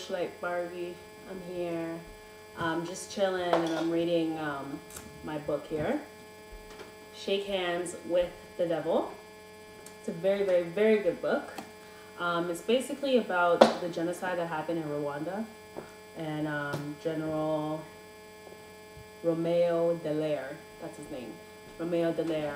Bushlight Barbie. I'm here. I'm just chilling and I'm reading my book here, Shake Hands with the Devil. It's a very, very, very good book. It's basically about the genocide that happened in Rwanda, and General Romeo Dallaire, that's his name. Romeo Dallaire,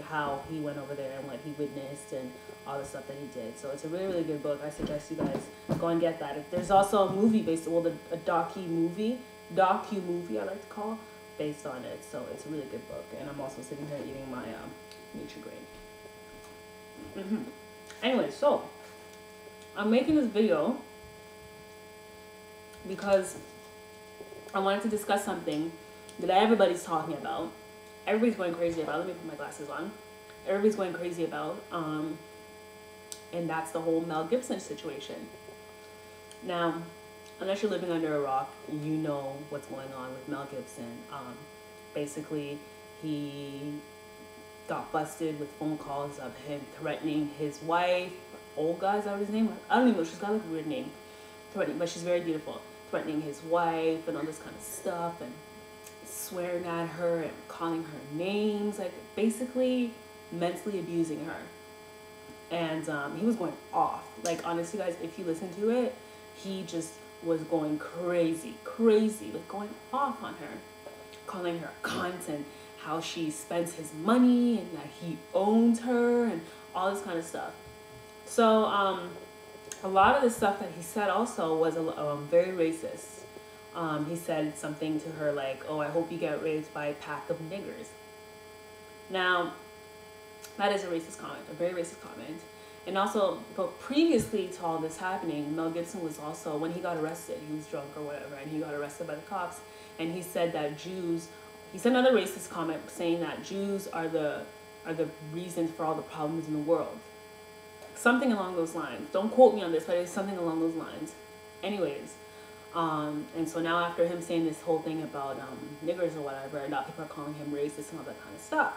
how he went over there and what he witnessed and all the stuff that he did. So it's a really, really good book. I suggest you guys go and get that. There's also a movie based, well, a docu-movie I like to call, based on it. So it's a really good book. And I'm also sitting here eating my Nutri-Grain. Anyway, so I'm making this video because I wanted to discuss something that everybody's talking about. Everybody's going crazy about. Let me put my glasses on. Everybody's going crazy about, and that's the whole Mel Gibson situation. Now, unless you're living under a rock, you know what's going on with Mel Gibson. Basically, he got busted with phone calls of him threatening his wife. Olga, is that his name? I don't even know. She's got like a weird name. Threatening, but she's very beautiful. Threatening his wife and all this kind of stuff, and swearing at her and calling her names, like basically mentally abusing her. And he was going off. Like, honestly, guys, if you listen to it, he just was going crazy, like going off on her, calling her a cunt and how she spends his money and that he owns her and all this kind of stuff. So a lot of the stuff that he said also was very racist. He said something to her like, oh, I hope you get raped by a pack of niggers. Now, that is a racist comment, a very racist comment. And also, but previously to all this happening, Mel Gibson was also, when he got arrested, he was drunk or whatever, and he got arrested by the cops, and he said that Jews, he said another racist comment saying that Jews are the reason for all the problems in the world. Something along those lines. Don't quote me on this, but it's something along those lines. Anyways. And so now after him saying this whole thing about niggers or whatever, now people are calling him racist and all that kind of stuff.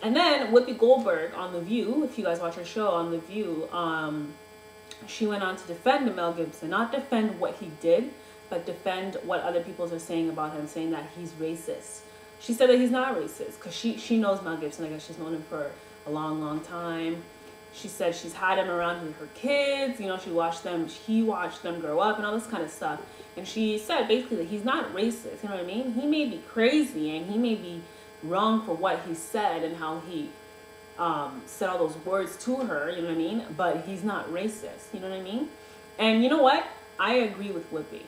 And then Whoopi Goldberg on The View, if you guys watch her show on The View, she went on to defend Mel Gibson. Not defend what he did, but defend what other people are saying about him, saying that he's racist. She said that he's not racist because she knows Mel Gibson. I guess she's known him for a long, long time. She said she's had him around with her kids, you know, he watched them grow up and all this kind of stuff. And she said basically that he's not racist, you know what I mean? He may be crazy and he may be wrong for what he said and how he said all those words to her, you know what I mean? But he's not racist, you know what I mean? And you know what? I agree with Whoopi.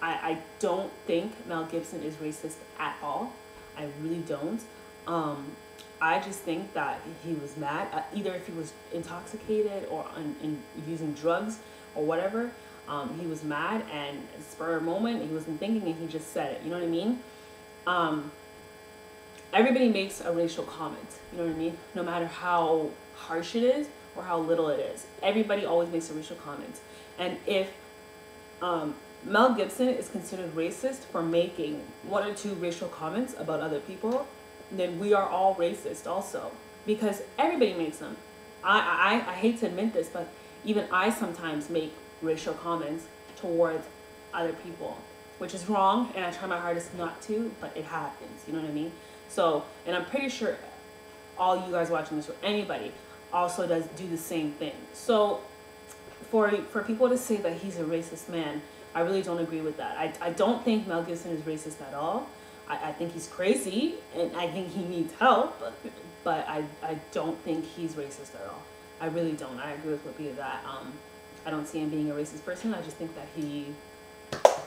I don't think Mel Gibson is racist at all. I really don't. I just think that he was mad, either if he was intoxicated or in using drugs or whatever. He was mad and spur of moment, he wasn't thinking and he just said it, you know what I mean? Everybody makes a racial comment, you know what I mean? No matter how harsh it is or how little it is. Everybody always makes a racial comment. And if Mel Gibson is considered racist for making 1 or 2 racial comments about other people, then we are all racist also, because everybody makes them. I hate to admit this, but even I sometimes make racial comments towards other people, which is wrong, and I try my hardest not to, but it happens, you know what I mean? So, and I'm pretty sure all you guys watching this, or anybody, also do the same thing. So for people to say that he's a racist man, I really don't agree with that. I don't think Mel Gibson is racist at all. I think he's crazy, and I think he needs help, but I don't think he's racist at all. I really don't. I agree with Whoopi that I don't see him being a racist person. I just think that he,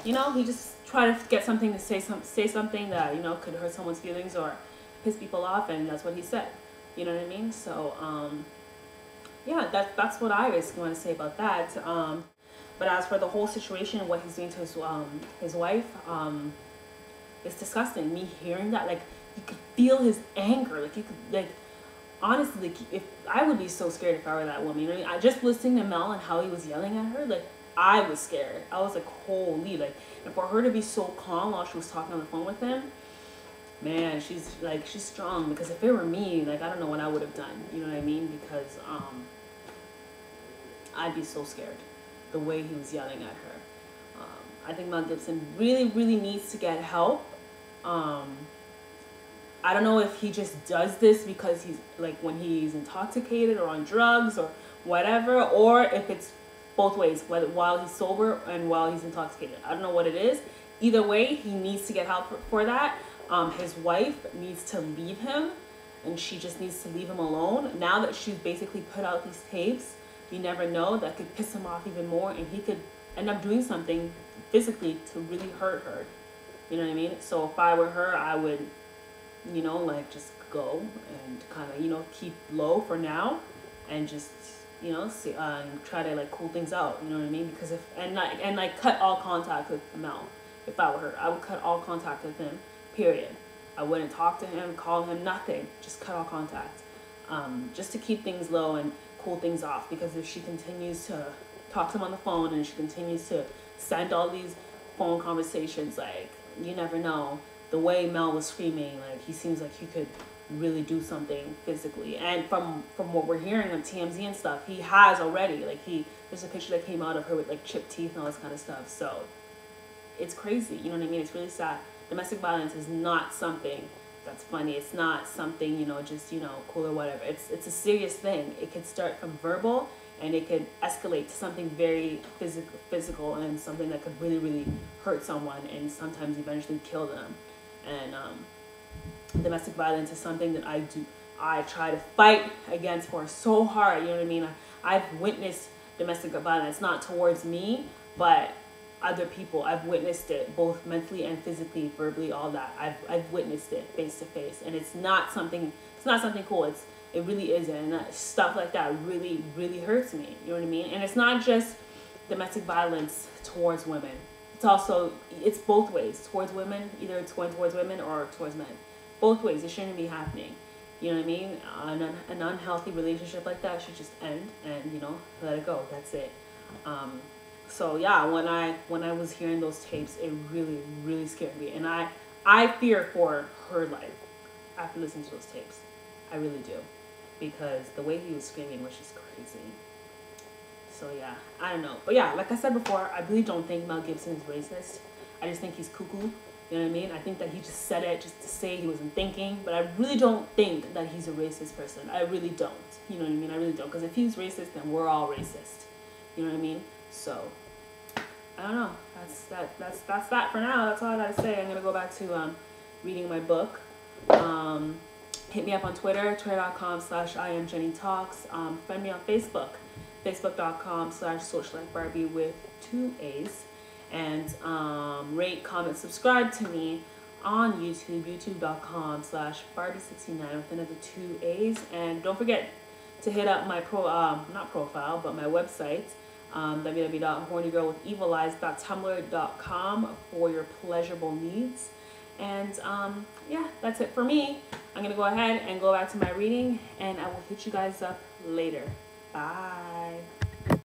you know, he just tried to get something to say something that, you know, could hurt someone's feelings or piss people off, and that's what he said. You know what I mean? So, yeah, that's what I basically want to say about that. But as for the whole situation, what he's doing to his wife, it's disgusting. Me hearing that, like, you could feel his anger. Like, you could, like, honestly, like, if I would be so scared if I were that woman. You know what I mean? I just listening to Mel and how he was yelling at her, like, I was scared. I was like, holy, like, and for her to be so calm while she was talking on the phone with him, man, she's strong. Because if it were me, like, I don't know what I would have done. You know what I mean? Because I'd be so scared. the way he was yelling at her. I think Mel Gibson really needs to get help. I don't know if he just does this because he's like when he's intoxicated or on drugs or whatever, or if it's both ways, whether while he's sober and while he's intoxicated. I don't know what it is. Either way, he needs to get help for that. His wife needs to leave him, and she just needs to leave him alone. Now that she's basically put out these tapes, you never know, that could piss him off even more, and he could end up doing something physically to really hurt her. You know what I mean? So if I were her, I would, you know, like just go and kind of, you know, keep low for now and just, you know, see, try to like cool things out. You know what I mean? Because if, and like cut all contact with Mel. If I were her, I would cut all contact with him, period. I wouldn't talk to him, call him, nothing. Just cut all contact. Just to keep things low and cool things off. Because if she continues to talk to him on the phone and she continues to send all these phone conversations, like, you never know. The way Mel was screaming, like, he seems like he could really do something physically. And from what we're hearing on TMZ and stuff, he has already. Like, there's a picture that came out of her with like chipped teeth and all this kind of stuff. So it's crazy, you know what I mean? It's really sad. Domestic violence is not something that's funny. It's not something, you know, just, you know, cool or whatever. It's a serious thing. It could start from verbal, and it could escalate to something very physical and something that could really hurt someone and sometimes eventually kill them. And domestic violence is something that I try to fight against for so hard, you know what I mean? I've witnessed domestic violence, not towards me, but other people. I've witnessed it both mentally and physically, verbally, all that. I've witnessed it face to face, and it's not something cool. It really isn't, and stuff like that really hurts me. You know what I mean? And it's not just domestic violence towards women. It's both ways towards women. Either it's going towards women or towards men. Both ways. It shouldn't be happening. You know what I mean? An unhealthy relationship like that should just end, and, you know, let it go. That's it. So yeah, when I was hearing those tapes, it really scared me, and I fear for her life after listening to those tapes. I really do, because the way he was screaming was just crazy. So yeah, I don't know, but yeah, like I said before, I really don't think Mel Gibson is racist. I just think he's cuckoo. You know what I mean? I think that he just said it just to say he wasn't thinking, but I really don't think that he's a racist person. I really don't. You know what I mean? I really don't, because if he's racist, then we're all racist. You know what I mean? So I don't know. That's that for now. That's all I gotta say. I'm gonna go back to reading my book. Hit me up on Twitter, twitter.com/IamJennyTalks. Find me on Facebook, facebook.com/socialifebarbie with 2 A's. And rate, comment, subscribe to me on YouTube, youtube.com/Barbie69 with another 2 A's. And don't forget to hit up my not profile, but my website, www.hornygirlwithevilies.tumblr.com for your pleasurable needs. And yeah, that's it for me. I'm gonna go ahead and go back to my reading, and I will hit you guys up later. Bye.